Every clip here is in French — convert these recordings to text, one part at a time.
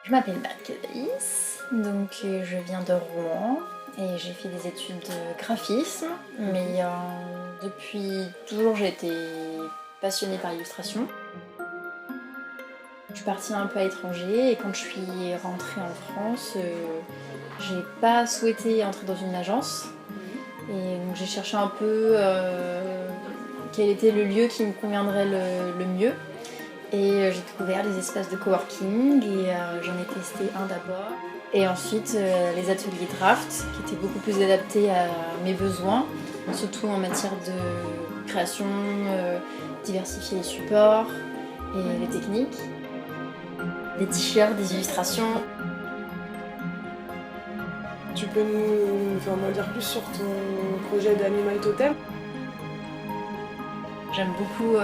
Je m'appelle Mathilde, donc je viens de Rouen et j'ai fait des études de graphisme, mais depuis toujours j'ai été passionnée par l'illustration. Je suis partie un peu à l'étranger et quand je suis rentrée en France, j'ai pas souhaité entrer dans une agence et donc j'ai cherché un peu quel était le lieu qui me conviendrait le mieux. Et j'ai découvert les espaces de coworking et j'en ai testé un d'abord. Et ensuite les ateliers draft qui étaient beaucoup plus adaptés à mes besoins, surtout en matière de création, diversifier les supports et les techniques. Des t-shirts, des illustrations. Tu peux m'en dire plus sur ton projet d'Animal Totem? J'aime beaucoup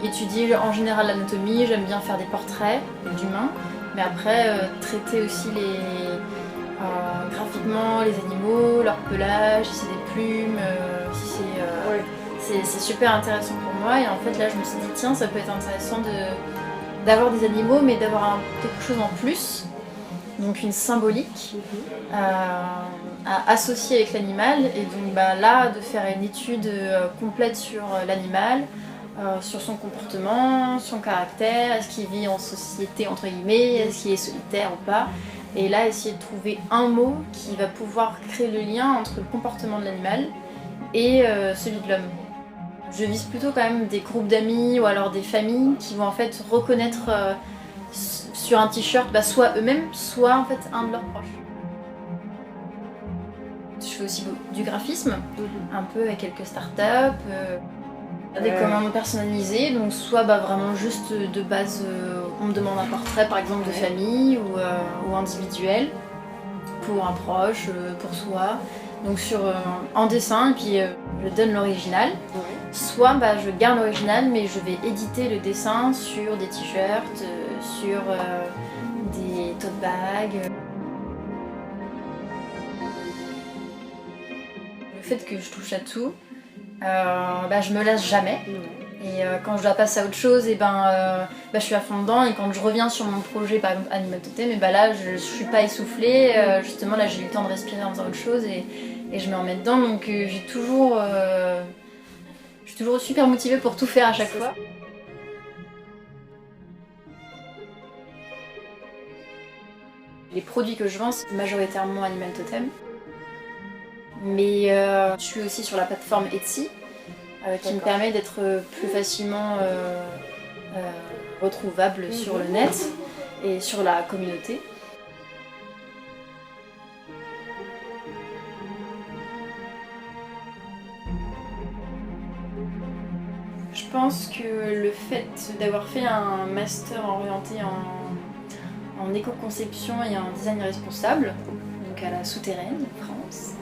étudier en général l'anatomie, j'aime bien faire des portraits d'humains, mais après traiter aussi graphiquement les animaux, leur pelage, si c'est des plumes, c'est super intéressant pour moi. Et en fait là je me suis dit tiens ça peut être intéressant d'avoir des animaux mais d'avoir quelque chose en plus, donc une symbolique à associer avec l'animal et donc là de faire une étude complète sur l'animal, sur son comportement, son caractère, est-ce qu'il vit en société entre guillemets, est-ce qu'il est solitaire ou pas, et là essayer de trouver un mot qui va pouvoir créer le lien entre le comportement de l'animal et celui de l'homme. Je vise plutôt quand même des groupes d'amis ou alors des familles qui vont en fait reconnaître sur un t-shirt soit eux-mêmes, soit en fait un de leurs proches. Je fais aussi du graphisme, un peu avec quelques startups, des commandes personnalisées, donc soit vraiment juste de base, on me demande un portrait par exemple de famille ou individuel, pour un proche, pour soi, donc en dessin et puis je donne l'original. Soit je garde l'original mais je vais éditer le dessin sur des t-shirts, sur des tote bags. Le fait que je touche à tout, je me lasse jamais. Et quand je dois passer à autre chose, je suis à fond dedans. Et quand je reviens sur mon projet, par exemple Animal Totem, là je suis pas essoufflée. Justement là j'ai eu le temps de respirer en faisant autre chose et je me remets dedans. Donc je suis toujours super motivée pour tout faire à chaque fois. Les produits que je vends, c'est majoritairement Animal Totem. Mais je suis aussi sur la plateforme Etsy, qui me permet d'être plus facilement retrouvable sur le net et sur la communauté. Je pense que le fait d'avoir fait un master orienté en éco-conception et en design responsable, donc à la Souterraine, France,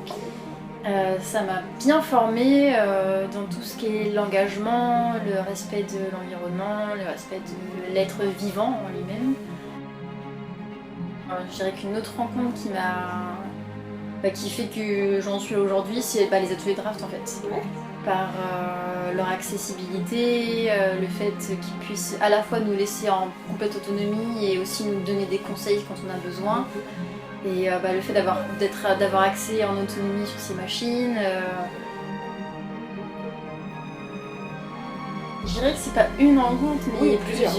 ça m'a bien formée dans tout ce qui est l'engagement, le respect de l'environnement, le respect de l'être vivant en lui-même. Je dirais qu'une autre rencontre qui fait que j'en suis là aujourd'hui, c'est les ateliers draft en fait. Par leur accessibilité, le fait qu'ils puissent à la fois nous laisser en complète autonomie et aussi nous donner des conseils quand on a besoin. Et le fait d'avoir accès en autonomie sur ces machines. Je dirais que c'est pas une rencontre, mais plusieurs.